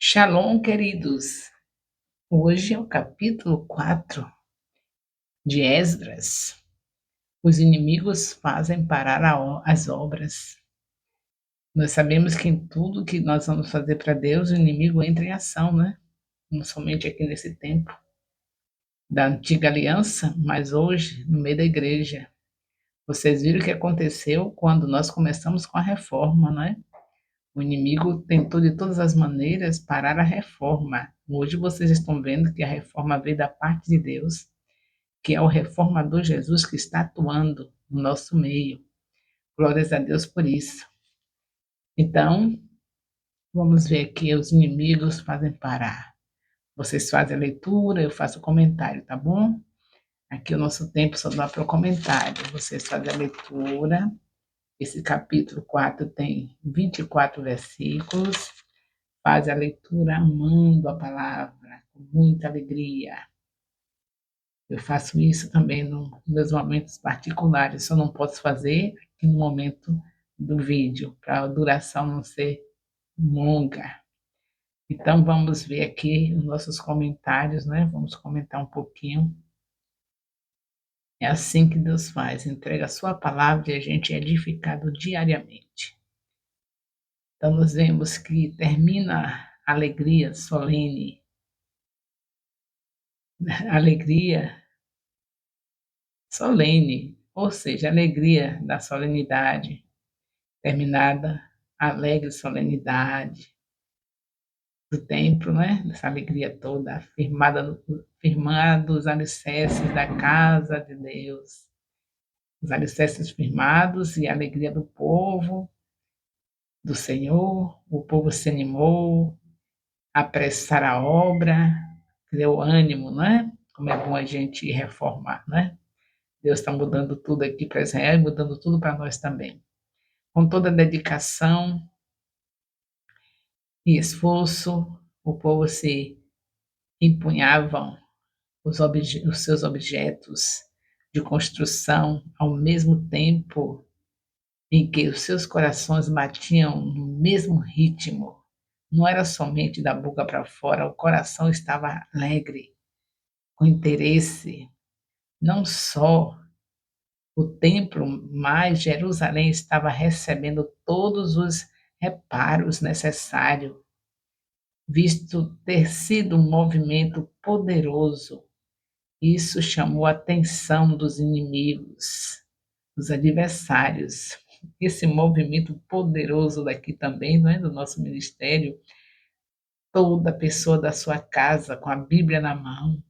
Shalom, queridos. Hoje é o capítulo 4 de Esdras. Os inimigos fazem parar as obras. Nós sabemos que em tudo que nós vamos fazer para Deus, o inimigo entra em ação, né? Não somente aqui nesse tempo da antiga aliança, mas hoje, no meio da igreja. Vocês viram o que aconteceu quando nós começamos com a reforma, né? O inimigo tentou de todas as maneiras parar a reforma. Hoje vocês estão vendo que a reforma veio da parte de Deus, que é o reformador Jesus que está atuando no nosso meio. Glórias a Deus por isso. Então, vamos ver aqui, os inimigos fazem parar. Vocês fazem a leitura, eu faço o comentário, tá bom? Aqui o nosso tempo só dá para o comentário. Vocês fazem a leitura. Esse capítulo 4 tem 24 versículos. Faz a leitura amando a palavra, com muita alegria. Eu faço isso também nos meus momentos particulares, só não posso fazer aqui no momento do vídeo, para a duração não ser longa. Então, vamos ver aqui os nossos comentários, né? Vamos comentar um pouquinho. É assim que Deus faz, entrega a sua palavra e a gente é edificado diariamente. Então, nós vemos que termina a alegria solene, alegria solene, ou seja, a alegria da solenidade, terminada a alegre solenidade do templo, né? Essa alegria toda, firmando os alicerces da casa de Deus, os alicerces firmados e a alegria do povo, do Senhor, o povo se animou a apressar a obra, deu ânimo, né? Como é bom a gente reformar, né? Deus está mudando tudo aqui para Israel e mudando tudo para nós também. Com toda dedicação e esforço, o povo se empunhavam os seus objetos de construção ao mesmo tempo em que os seus corações batiam no mesmo ritmo. Não era somente da boca para fora, o coração estava alegre, com interesse, não só o templo, mas Jerusalém estava recebendo todos os reparos necessários, visto ter sido um movimento poderoso. Isso chamou a atenção dos inimigos, dos adversários. Esse movimento poderoso daqui também, não é, do nosso ministério, toda pessoa da sua casa com a Bíblia na mão,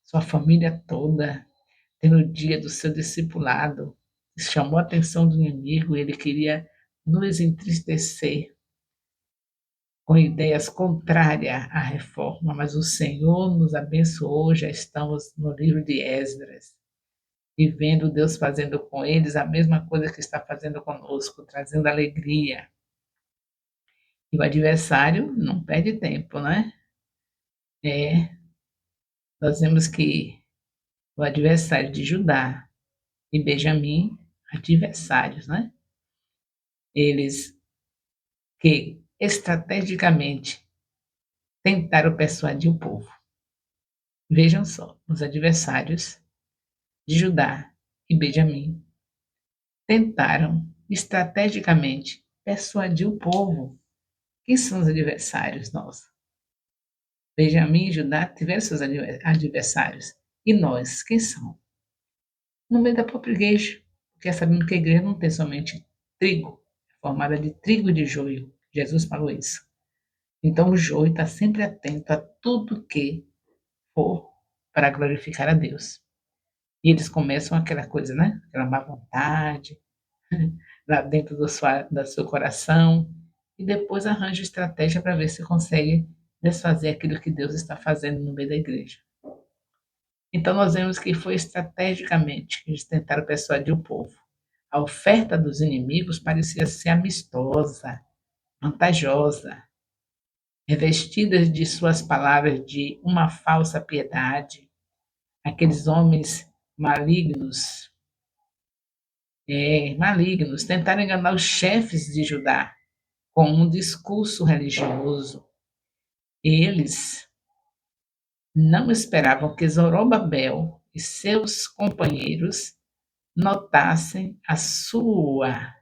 sua família toda, tendo o dia do seu discipulado, chamou a atenção do inimigo, ele queria nos entristecer com ideias contrárias à reforma, mas o Senhor nos abençoou, já estamos no livro de Esdras, e vendo Deus fazendo com eles a mesma coisa que está fazendo conosco, trazendo alegria. E o adversário não perde tempo, né? Nós vemos que o adversário de Judá e Benjamim, adversários, né? Eles que estrategicamente tentaram persuadir o povo. Vejam só, os adversários de Judá e Benjamim tentaram estrategicamente persuadir o povo. Quem são os adversários nossos? Benjamim e Judá tiveram seus adversários. E nós, quem são? No meio da própria igreja. Porque sabemos que a igreja não tem somente trigo, é formada de trigo e de joio. Jesus falou isso. Então o joio está sempre atento a tudo que for para glorificar a Deus. E eles começam aquela coisa, né? Aquela má vontade, lá dentro do seu coração, e depois arranja estratégia para ver se consegue desfazer aquilo que Deus está fazendo no meio da igreja. Então nós vemos que foi estrategicamente que eles tentaram persuadir o povo. A oferta dos inimigos parecia ser amistosa, vantajosa, revestidas de suas palavras de uma falsa piedade. Aqueles homens malignos, tentaram enganar os chefes de Judá com um discurso religioso Eles não esperavam que Zorobabel e seus companheiros notassem a sua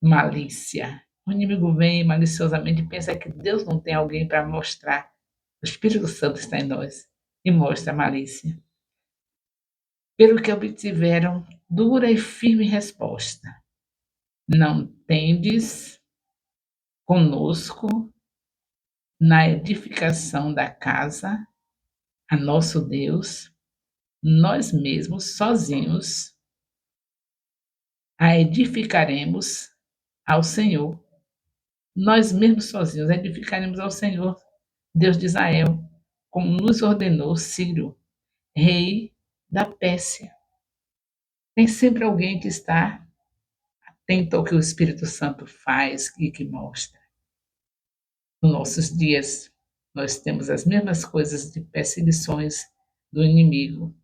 malícia. O inimigo vem maliciosamente e pensa que Deus não tem alguém para mostrar. O Espírito Santo está em nós e mostra a malícia. Pelo que obtiveram dura e firme resposta. Não tendes conosco na edificação da casa a nosso Deus, nós mesmos, sozinhos, a edificaremos ao Senhor. Nós mesmos sozinhos edificaremos ao Senhor, Deus de Israel, como nos ordenou Ciro, rei da Pérsia. Tem sempre alguém que está atento ao que o Espírito Santo faz e que mostra. Nos nossos dias, nós temos as mesmas coisas de perseguições do inimigo.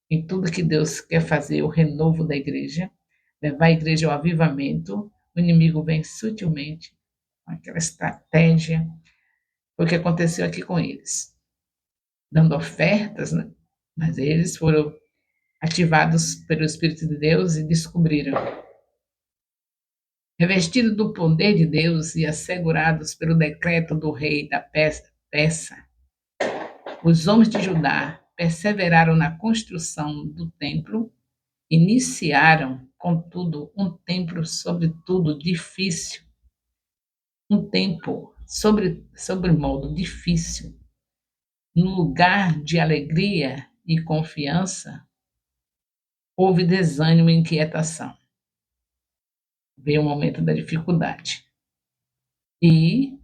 Em tudo que Deus quer fazer, o renovo da igreja, levar a igreja ao avivamento, o inimigo vem sutilmente, com aquela estratégia. Foi o que aconteceu aqui com eles. Dando ofertas, né? Mas eles foram ativados pelo Espírito de Deus e descobriram. Revestidos do poder de Deus e assegurados pelo decreto do rei da Pérsia, os homens de Judá perseveraram na construção do templo, iniciaram, contudo, um templo sobretudo difícil, um templo sobremodo difícil. No lugar de alegria e confiança, houve desânimo e inquietação. Veio o momento da dificuldade. E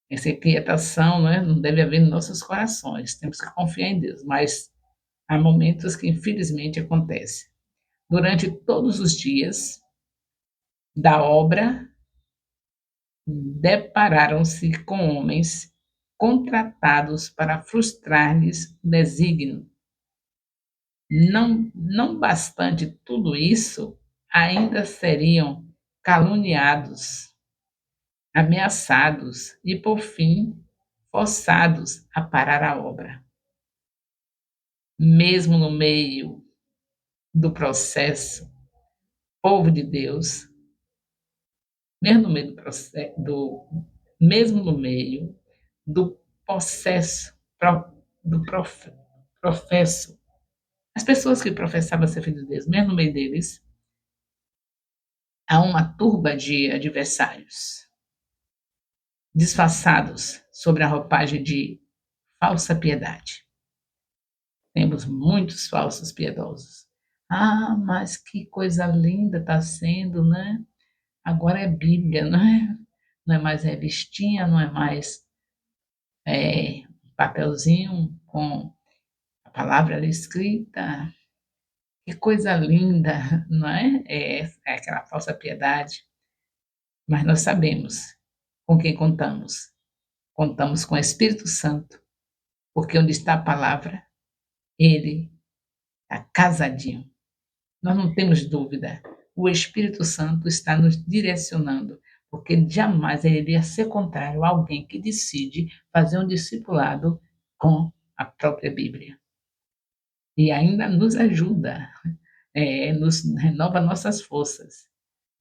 essa inquietação, né, não deve haver nos nossos corações. Temos que confiar em Deus, mas há momentos que infelizmente acontecem. Durante todos os dias da obra, depararam-se com homens contratados para frustrar-lhes o desígnio. Não bastante tudo isso, ainda seriam caluniados, ameaçados e, por fim, forçados a parar a obra. Mesmo no meio do processo, povo de Deus, mesmo no meio do processo, mesmo no meio do processo, do professo, as pessoas que professavam ser filhos de Deus, mesmo no meio deles, há uma turba de adversários, disfarçados sobre a roupagem de falsa piedade. Temos muitos falsos piedosos. Ah, mas que coisa linda está sendo, né? Agora é Bíblia, não é? Não é mais revistinha, não é mais papelzinho com a palavra ali escrita. Que coisa linda, não é? É aquela falsa piedade. Mas nós sabemos com quem contamos. Contamos com o Espírito Santo, porque onde está a palavra, ele está casadinho. Nós não temos dúvida. O Espírito Santo está nos direcionando, porque jamais ele iria ser contrário a alguém que decide fazer um discipulado com a própria Bíblia. E ainda nos ajuda, nos renova nossas forças.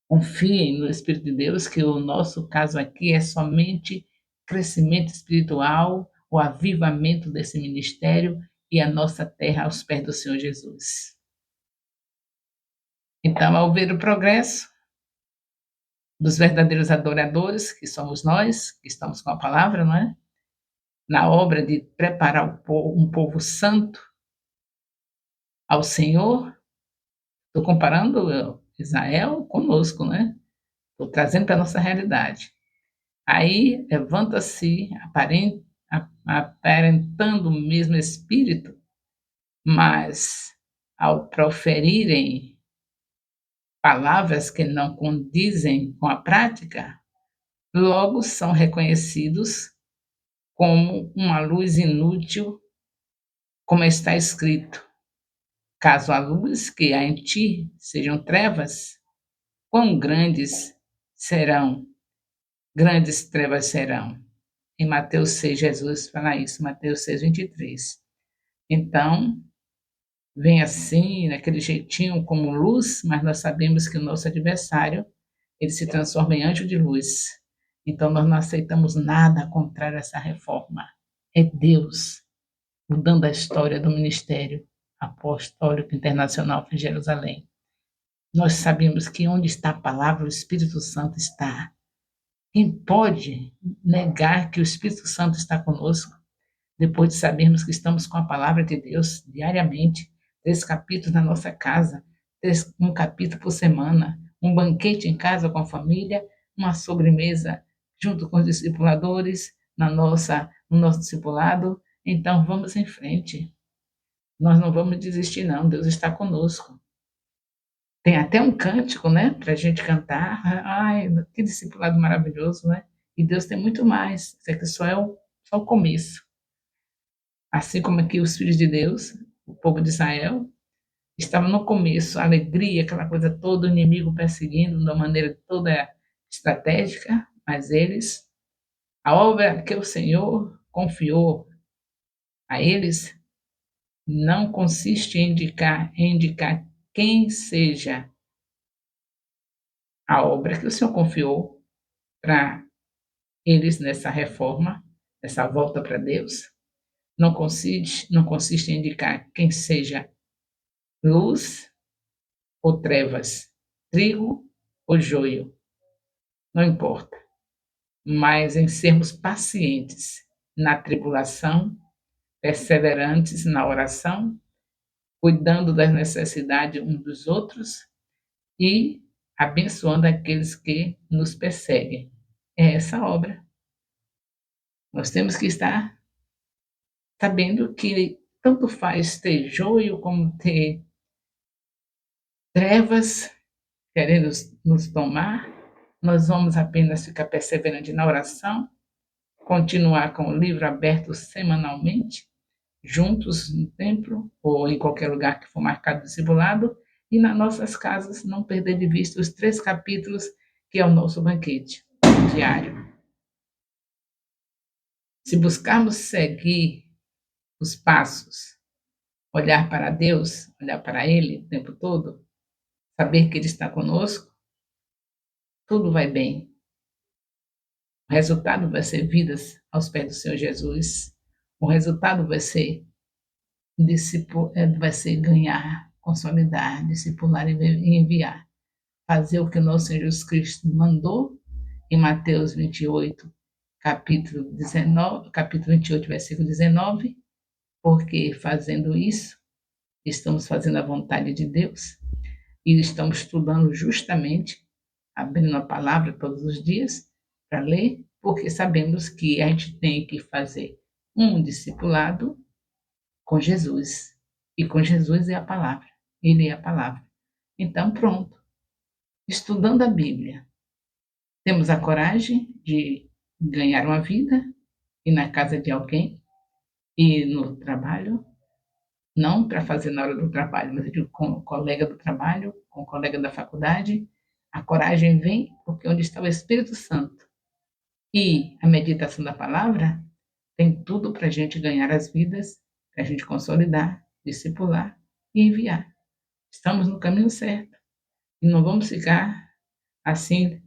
Confiem no Espírito de Deus, que o nosso caso aqui é somente crescimento espiritual, o avivamento desse ministério e a nossa terra aos pés do Senhor Jesus. Então, ao ver o progresso dos verdadeiros adoradores, que somos nós, que estamos com a palavra, não é? Na obra de preparar um povo santo ao Senhor, estou comparando Israel conosco, né? Estou trazendo para a nossa realidade. Aí levanta-se, aparentando o mesmo espírito, mas ao proferirem palavras que não condizem com a prática, logo são reconhecidos como uma luz inútil, como está escrito: caso a luz que há em ti sejam trevas, quão grandes trevas serão. Em Mateus 6, Jesus fala isso, Mateus 6, 23. Então, vem assim, naquele jeitinho como luz, mas nós sabemos que o nosso adversário, ele se transforma em anjo de luz. Então, nós não aceitamos nada contrário a essa reforma. É Deus mudando a história do ministério apostólico internacional em Jerusalém. Nós sabemos que onde está a palavra, o Espírito Santo está. Quem pode negar que o Espírito Santo está conosco, depois de sabermos que estamos com a palavra de Deus diariamente, 3 capítulos na nossa casa, um capítulo por semana, um banquete em casa com a família, uma sobremesa junto com os discipuladores no nosso discipulado. Então, vamos em frente. Nós não vamos desistir, não. Deus está conosco. Tem até um cântico, né, para a gente cantar. Ai, que discipulado maravilhoso, né? E Deus tem muito mais. Isso aqui só o começo. Assim como aqui os filhos de Deus, o povo de Israel, estava no começo, a alegria, aquela coisa toda, o inimigo perseguindo de uma maneira toda estratégica, mas a obra que o Senhor confiou a eles não consiste em indicar quem seja a obra que o Senhor confiou para eles nessa reforma, nessa volta para Deus. Não consiste em indicar quem seja luz ou trevas, trigo ou joio, não importa, mas em sermos pacientes na tribulação, perseverantes na oração, cuidando das necessidades uns dos outros e abençoando aqueles que nos perseguem. É essa obra. Nós temos que estar sabendo que tanto faz ter joio como ter trevas querendo nos tomar, nós vamos apenas ficar perseverante na oração, continuar com o livro aberto semanalmente, juntos no templo ou em qualquer lugar que for marcado discipulado, e nas nossas casas não perder de vista os 3 capítulos que é o nosso banquete diário. Se buscarmos seguir os passos, olhar para Deus, olhar para Ele o tempo todo, saber que Ele está conosco, tudo vai bem. O resultado vai ser vidas aos pés do Senhor Jesus. O resultado vai ser ganhar, consolidar, discipular e enviar. Fazer o que o nosso Senhor Jesus Cristo mandou em Mateus 28, capítulo 28, versículo 19, porque fazendo isso, estamos fazendo a vontade de Deus e estamos estudando justamente, abrindo a palavra todos os dias para ler, porque sabemos que a gente tem que fazer um discipulado com Jesus. E com Jesus é a palavra. Ele é a palavra. Então, pronto. Estudando a Bíblia, temos a coragem de ganhar uma vida, ir na casa de alguém, e no trabalho, não para fazer na hora do trabalho, mas eu digo com o colega do trabalho, com o colega da faculdade. A coragem vem porque onde está o Espírito Santo e a meditação da palavra, tem tudo para a gente ganhar as vidas, para a gente consolidar, discipular e enviar. Estamos no caminho certo e não vamos ficar assim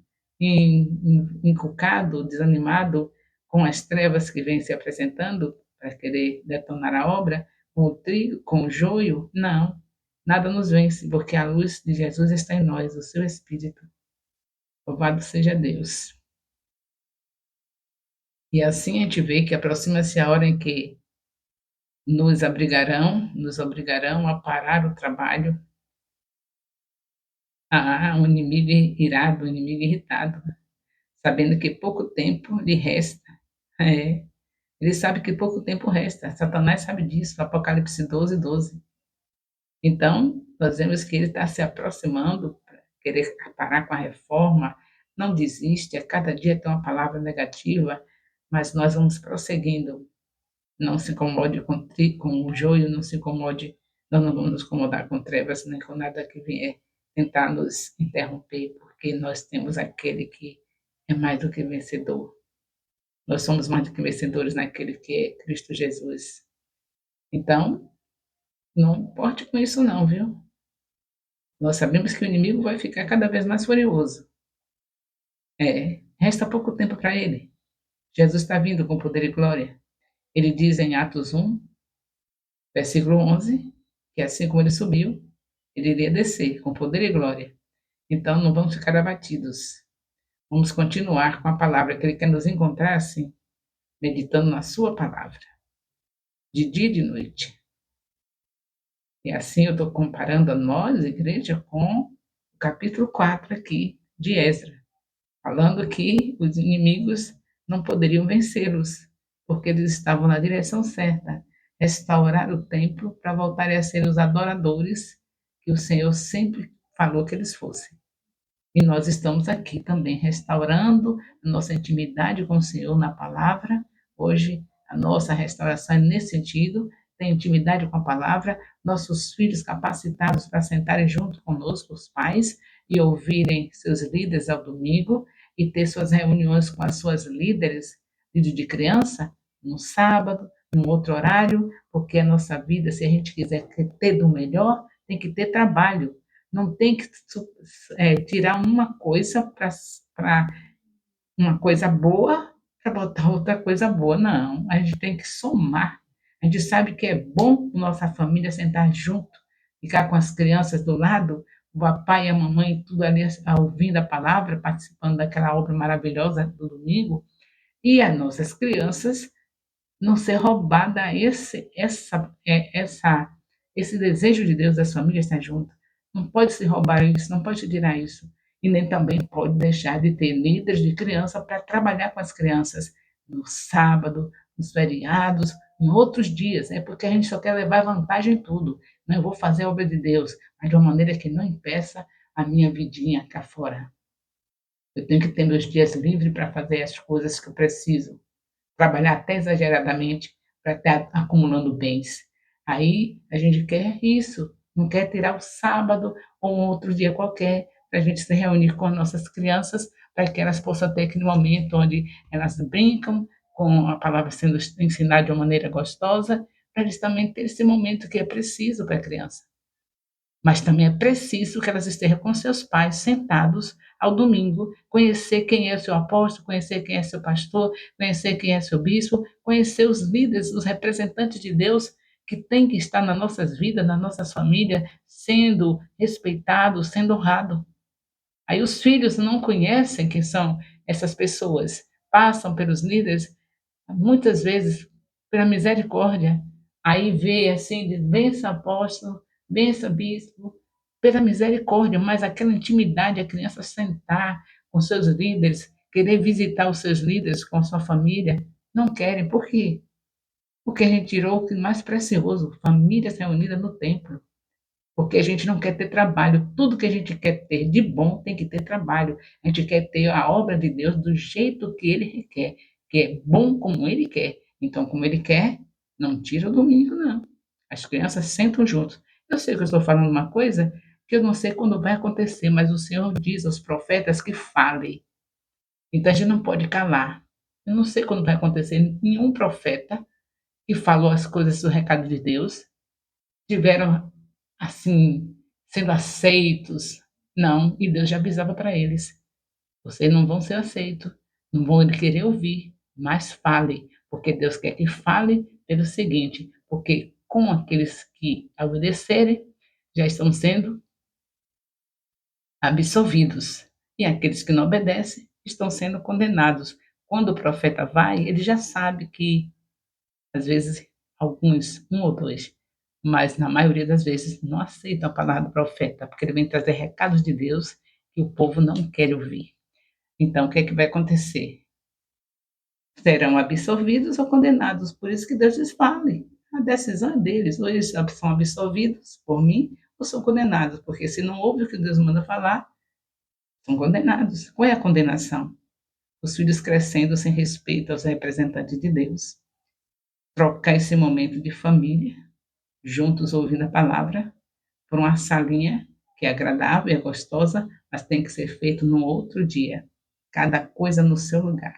encucado, desanimado com as trevas que vêm se apresentando para querer detonar a obra, com o trigo, com o joio. Não, nada nos vence, porque a luz de Jesus está em nós, o seu Espírito. Louvado seja Deus. E assim a gente vê que aproxima-se a hora em que nos obrigarão a parar o trabalho. Um inimigo irado, um inimigo irritado, sabendo que pouco tempo lhe resta. É, ele sabe que pouco tempo resta. Satanás sabe disso, Apocalipse 12, 12. Então, nós vemos que ele está se aproximando para querer parar com a reforma. Não desiste, a cada dia tem uma palavra negativa, mas nós vamos prosseguindo. Não se incomode com o joio, não se incomode, nós não vamos nos incomodar com trevas, nem com nada que vier tentar nos interromper, porque nós temos aquele que é mais do que vencedor. Nós somos mais do que vencedores naquele que é Cristo Jesus. Então, não importe com isso não, viu? Nós sabemos que o inimigo vai ficar cada vez mais furioso. Resta pouco tempo para ele. Jesus está vindo com poder e glória. Ele diz em Atos 1, versículo 11, que assim como ele subiu, ele iria descer com poder e glória. Então não vamos ficar abatidos. Vamos continuar com a palavra que ele quer nos encontrar assim, meditando na sua palavra, de dia e de noite. E assim eu estou comparando a nós, igreja, com o capítulo 4 aqui de Esdras, falando que os inimigos não poderiam vencê-los, porque eles estavam na direção certa, restaurar o templo para voltarem a ser os adoradores que o Senhor sempre falou que eles fossem. E nós estamos aqui também restaurando a nossa intimidade com o Senhor na palavra. Hoje, a nossa restauração é nesse sentido, tem intimidade com a palavra, nossos filhos capacitados para sentarem junto conosco, os pais, e ouvirem seus líderes ao domingo, e ter suas reuniões com as suas líderes, líder de criança, no sábado, num outro horário, porque a nossa vida, se a gente quiser ter do melhor, tem que ter trabalho. Não tem que tirar uma coisa para uma coisa boa para botar outra coisa boa. Não, a gente tem que somar. A gente sabe que é bom nossa família sentar junto, ficar com as crianças do lado, o papai e a mamãe, tudo ali ouvindo a palavra, participando daquela obra maravilhosa do domingo, e as nossas crianças não ser roubada esse desejo de Deus das famílias estar juntas. Não pode se roubar isso, não pode tirar isso. E nem também pode deixar de ter líderes de criança para trabalhar com as crianças no sábado, nos feriados, em outros dias, porque a gente só quer levar vantagem em tudo. Não, eu vou fazer a obra de Deus, mas de uma maneira que não impeça a minha vidinha cá fora. Eu tenho que ter meus dias livres para fazer as coisas que eu preciso, trabalhar até exageradamente para estar acumulando bens. Aí a gente quer isso, não quer tirar o sábado ou um outro dia qualquer para a gente se reunir com as nossas crianças, para que elas possam ter aquele momento onde elas brincam, com a palavra sendo ensinada de uma maneira gostosa, para eles também terem esse momento que é preciso para a criança. Mas também é preciso que elas estejam com seus pais sentados ao domingo, conhecer quem é seu apóstolo, conhecer quem é seu pastor, conhecer quem é seu bispo, conhecer os líderes, os representantes de Deus que têm que estar nas nossas vidas, nas nossas famílias, sendo respeitados, sendo honrados. Aí os filhos não conhecem quem são essas pessoas, passam pelos líderes muitas vezes pela misericórdia, aí vê assim, diz, benção apóstolo, benção bispo, pela misericórdia, mas aquela intimidade, a criança sentar com seus líderes, querer visitar os seus líderes com a sua família, não querem. Por quê? Porque a gente tirou o que mais precioso, famílias reunidas no templo. Porque a gente não quer ter trabalho. Tudo que a gente quer ter de bom tem que ter trabalho. A gente quer ter a obra de Deus do jeito que Ele requer, que é bom como Ele quer. Então, como Ele quer, não tira o domingo, não. As crianças sentam juntos. Eu sei que eu estou falando uma coisa que eu não sei quando vai acontecer, mas o Senhor diz aos profetas que falem. Então, a gente não pode calar. Eu não sei quando vai acontecer. Nenhum profeta que falou as coisas do recado de Deus tiveram assim, sendo aceitos. Não, e Deus já avisava para eles: vocês não vão ser aceitos, não vão querer ouvir, mas fale, porque Deus quer que fale pelo seguinte: porque com aqueles que obedecerem, já estão sendo absolvidos, e aqueles que não obedecem estão sendo condenados. Quando o profeta vai, ele já sabe que às vezes, alguns, um ou dois, mas na maioria das vezes não aceitam a palavra do profeta, porque ele vem trazer recados de Deus que o povo não quer ouvir. Então, o que é que vai acontecer? Serão absolvidos ou condenados. Por isso que Deus diz: fale. A decisão é deles. Ou eles são absolvidos por mim, ou são condenados. Porque se não ouve o que Deus manda falar, são condenados. Qual é a condenação? Os filhos crescendo sem respeito aos representantes de Deus. Trocar esse momento de família juntos ouvindo a palavra, por uma salinha que é agradável, é gostosa, mas tem que ser feito no outro dia. Cada coisa no seu lugar.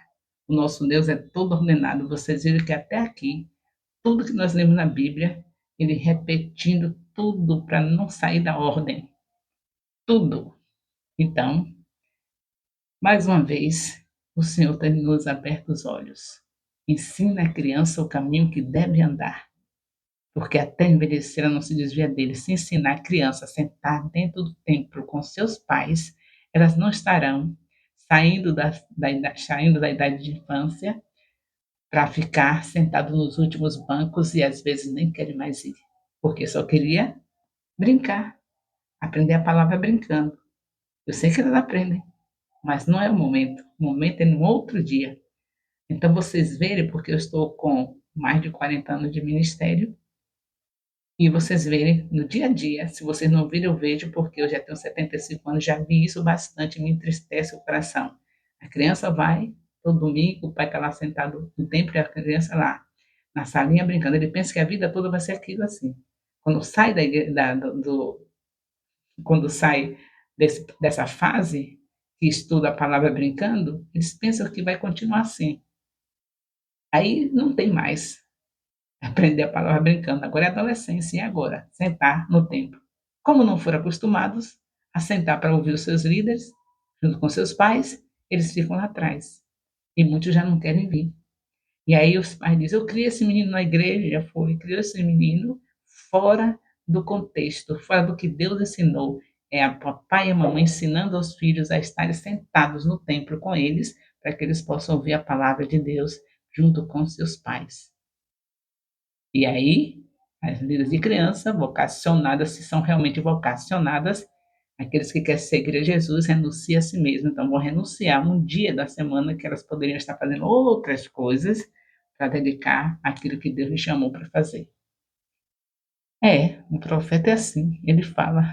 O nosso Deus é todo ordenado. Vocês viram que até aqui, tudo que nós lemos na Bíblia, ele repetindo tudo para não sair da ordem. Tudo. Então, mais uma vez, o Senhor tem nos aberto os olhos. Ensina a criança o caminho que deve andar, porque até envelhecer ela não se desvia dele. Se ensinar a criança a sentar dentro do templo com seus pais, elas não estarão saindo da idade de infância para ficar sentado nos últimos bancos e às vezes nem querem mais ir, porque só queria brincar, aprender a palavra brincando. Eu sei que elas aprendem, mas não é o momento. O momento é no outro dia. Então, vocês verem, porque eu estou com mais de 40 anos de ministério, e vocês verem no dia a dia, se vocês não virem, eu vejo, porque eu já tenho 75 anos, já vi isso bastante, me entristece o coração. A criança vai, todo domingo, o pai está lá sentado no templo e a criança lá, na salinha brincando. Ele pensa que a vida toda vai ser aquilo assim. Quando sai quando sai dessa fase que estuda a palavra brincando, eles pensam que vai continuar assim. Aí não tem mais aprender a palavra brincando. Agora é adolescência, e agora? Sentar no templo. Como não foram acostumados a sentar para ouvir os seus líderes, junto com seus pais, eles ficam lá atrás. E muitos já não querem vir. E aí os pais dizem, eu criei esse menino na igreja, já foi, criou esse menino fora do contexto, fora do que Deus ensinou. É a papai e a mamãe ensinando aos filhos a estarem sentados no templo com eles, para que eles possam ouvir a palavra de Deus junto com seus pais. E aí, as líderes de criança, vocacionadas, se são realmente vocacionadas, aqueles que querem seguir a Jesus, renunciam a si mesmo. Então, vão renunciar um dia da semana que elas poderiam estar fazendo outras coisas para dedicar aquilo que Deus lhe chamou para fazer. É, o profeta é assim, ele fala.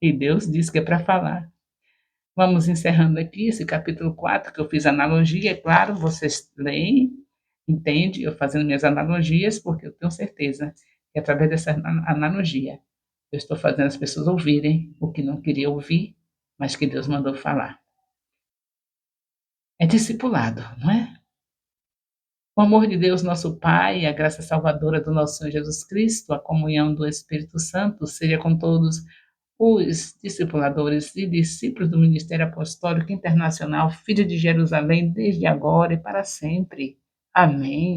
E Deus diz que é para falar. Vamos encerrando aqui esse capítulo 4 que eu fiz analogia, é claro, vocês leem, entendem, eu fazendo minhas analogias, porque eu tenho certeza que através dessa analogia eu estou fazendo as pessoas ouvirem o que não queria ouvir, mas que Deus mandou falar. É discipulado, não é? O amor de Deus, nosso Pai, a graça salvadora do nosso Senhor Jesus Cristo, a comunhão do Espírito Santo, seja com todos os discipuladores e discípulos do Ministério Apostólico Internacional, Filho de Jerusalém, desde agora e para sempre. Amém.